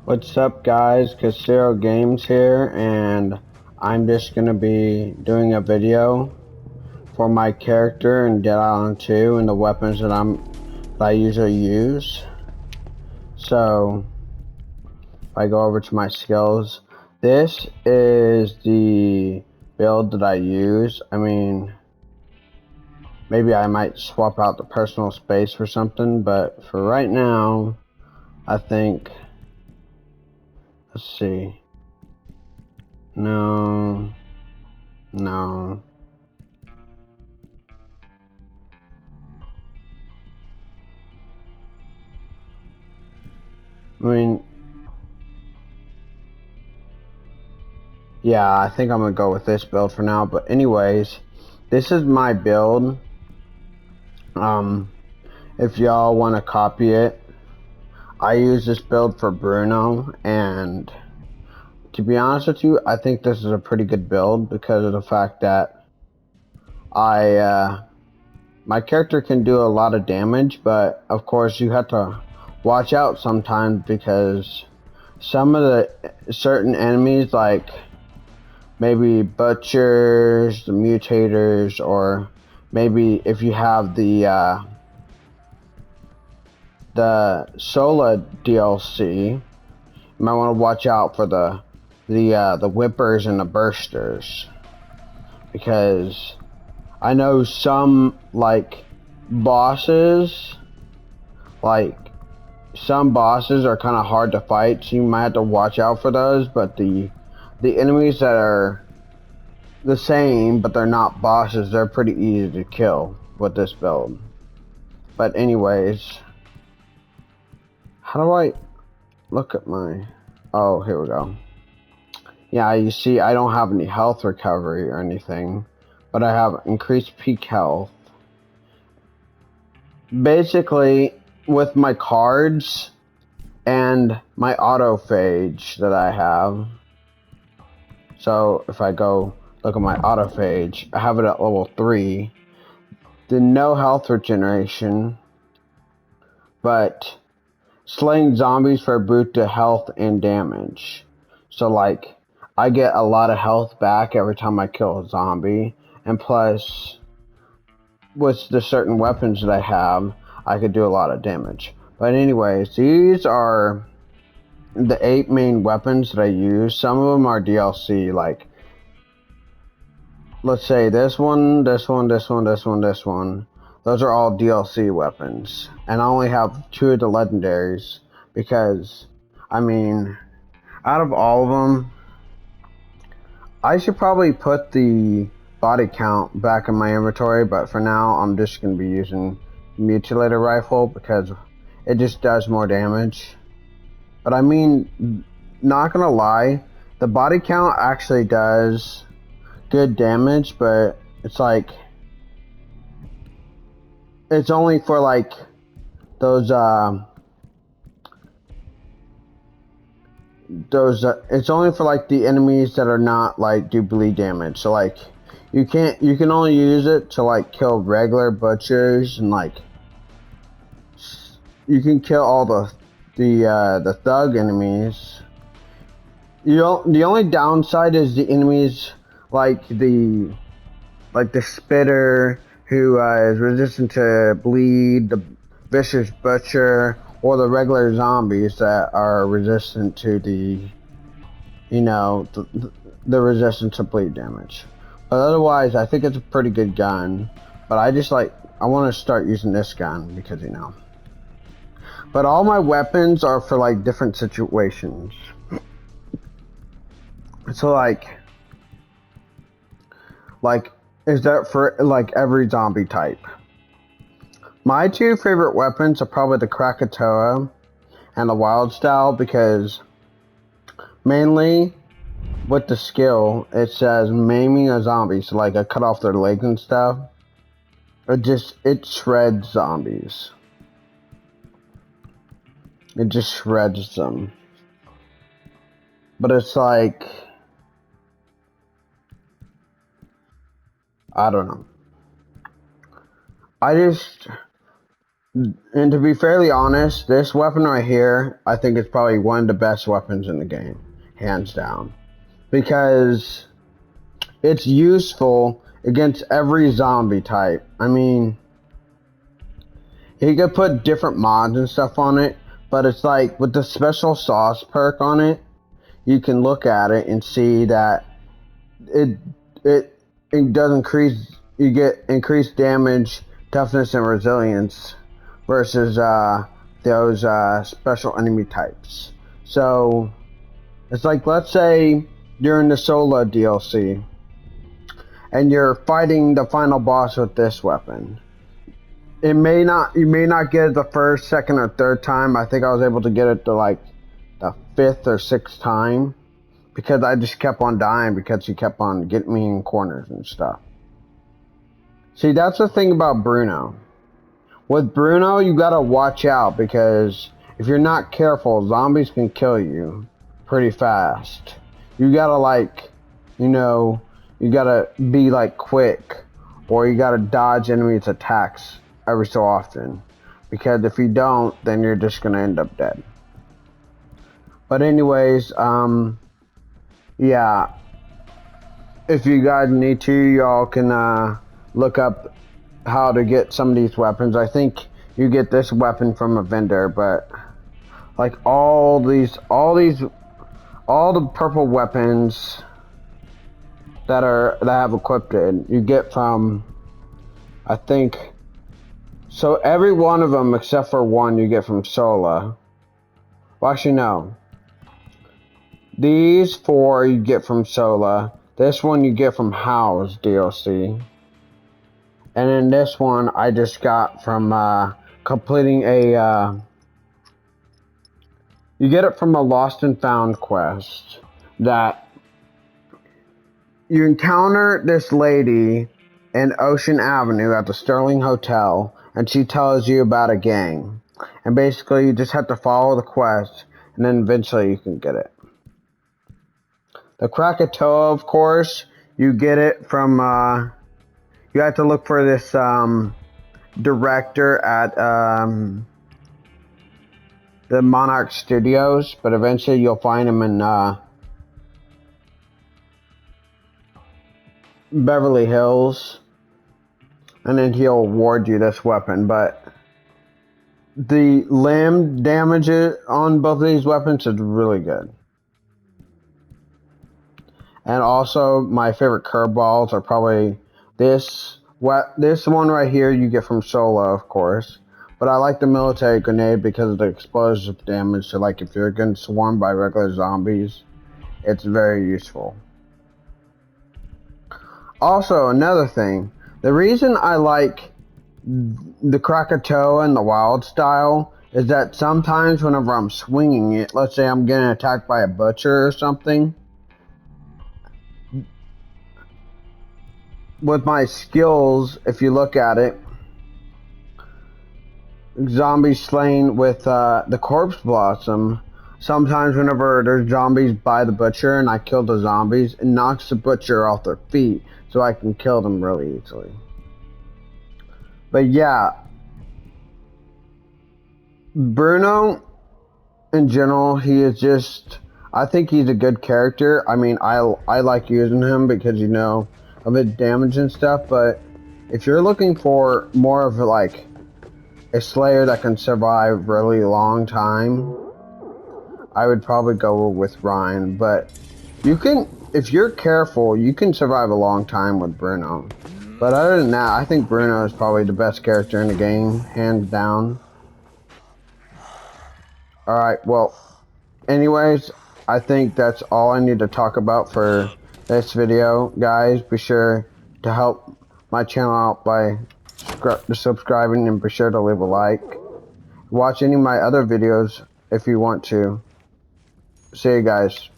What's up, guys? Casero Games here, and I'm just gonna be doing a video for my character in Dead Island 2 and the weapons that I usually use. So, if I go over to my skills, this is the build that I use. I mean, maybe I might swap out the personal space for something, but for right now, I think. Let's see. No, no. I mean, yeah, I think I'm gonna go with this build for now. But anyways, this is my build. Um, if y'all want to copy it, I use this build for Bruno, and to be honest with you, I think this is a pretty good build because of the fact that my character can do a lot of damage, but of course you have to watch out sometimes because some of the certain enemies like maybe butchers, the mutators, or maybe if you have the Sola DLC, you might want to watch out for the whippers and the bursters, because I know some bosses like some bosses are kind of hard to fight, so you might have to watch out for those. But the enemies that are the same, but they're not bosses, they're pretty easy to kill with this build. But anyways, how do I look at my... Oh, here we go. Yeah, you see, I don't have any health recovery or anything, but I have increased peak health. Basically, with my cards and my autophage that I have. So if I go look at my autophage, I have it at level 3. The no health regeneration, but slaying zombies for a boost to health and damage. So like, I get a lot of health back every time I kill a zombie, and plus, with the certain weapons that I have, I could do a lot of damage. But anyways, these are the 8 main weapons that I use. Some of them are DLC, like, let's say this one, this one, this one, this one, this one. Those are all DLC weapons. And I only have 2 of the legendaries because, I mean, out of all of them, I should probably put the body count back in my inventory, but for now, I'm just going to be using Mutilator Rifle because it just does more damage. But I mean, not going to lie, the body count actually does good damage, but it's like, it's only for like those it's only for like the enemies that are not like do bleed damage. So like you can only use it to like kill regular butchers, and like you can kill all the thug enemies. The only downside is the enemies like the spitter who is resistant to bleed, the vicious butcher, or the regular zombies that are resistant to the resistance to bleed damage. But otherwise, I think it's a pretty good gun. But I want to start using this gun because But all my weapons are for like different situations. So like is that for like every zombie type. My 2 favorite weapons are probably the Krakatoa and the Wild Style, because mainly with the skill it says maiming a zombie, so like I cut off their legs and stuff. It shreds zombies. It just shreds them. But it's like, I don't know. I just And to be fairly honest, this weapon right here, I think is probably one of the best weapons in the game, hands down. Because it's useful against every zombie type. I mean, you could put different mods and stuff on it, but it's like with the special sauce perk on it, you can look at it and see that it it does increase. You get increased damage, toughness, and resilience versus those special enemy types. So it's like, let's say you're in the Sola DLC and you're fighting the final boss with this weapon. You may not get it the first, second, or third time. I think I was able to get it to like the fifth or sixth time because I just kept on dying because he kept on getting me in corners and stuff. See, that's the thing about Bruno. With Bruno, you gotta watch out because if you're not careful, zombies can kill you pretty fast. You gotta you gotta be like quick, or you gotta dodge enemies' attacks every so often. Because if you don't, then you're just gonna end up dead. But anyways, yeah. If you guys need to, y'all can look up how to get some of these weapons. I think you get this weapon from a vendor, but like all the purple weapons that have equipped you get from, I think, so every one of them except for one you get from Sola. Well, actually no. These four you get from Sola. This one you get from How's DLC. And then this one I just got from completing a you get it from a Lost and Found quest that you encounter this lady in Ocean Avenue at the Sterling Hotel, and she tells you about a gang. And basically you just have to follow the quest, and then eventually you can get it. The Krakatoa, of course, you get it from you have to look for this director at the Monarch Studios, but eventually you'll find him in Beverly Hills, and then he'll award you this weapon. But the limb damage on both of these weapons is really good. And also, my favorite curveballs are probably this one right here you get from Sola, of course. But I like the military grenade because of the explosive damage. So like if you're getting swarmed by regular zombies, it's very useful. Also, another thing, the reason I like the Krakatoa and the wild style is that sometimes whenever I'm swinging it, let's say I'm getting attacked by a butcher or something, with my skills, if you look at it, zombies slain with the corpse blossom, sometimes whenever there's zombies by the butcher and I kill the zombies, it knocks the butcher off their feet so I can kill them really easily. But yeah, Bruno in general, he is just, I think he's a good character. I mean, I like using him because, you know, of his damage and stuff, but if you're looking for more of like a Slayer that can survive really long time, I would probably go with Ryan. But you can, if you're careful, you can survive a long time with Bruno. But other than that, I think Bruno is probably the best character in the game, hands down. Alright, well, anyways, I think that's all I need to talk about for this video. Guys, be sure to help my channel out by subscribing, and be sure to leave a like. Watch any of my other videos if you want to. See you guys.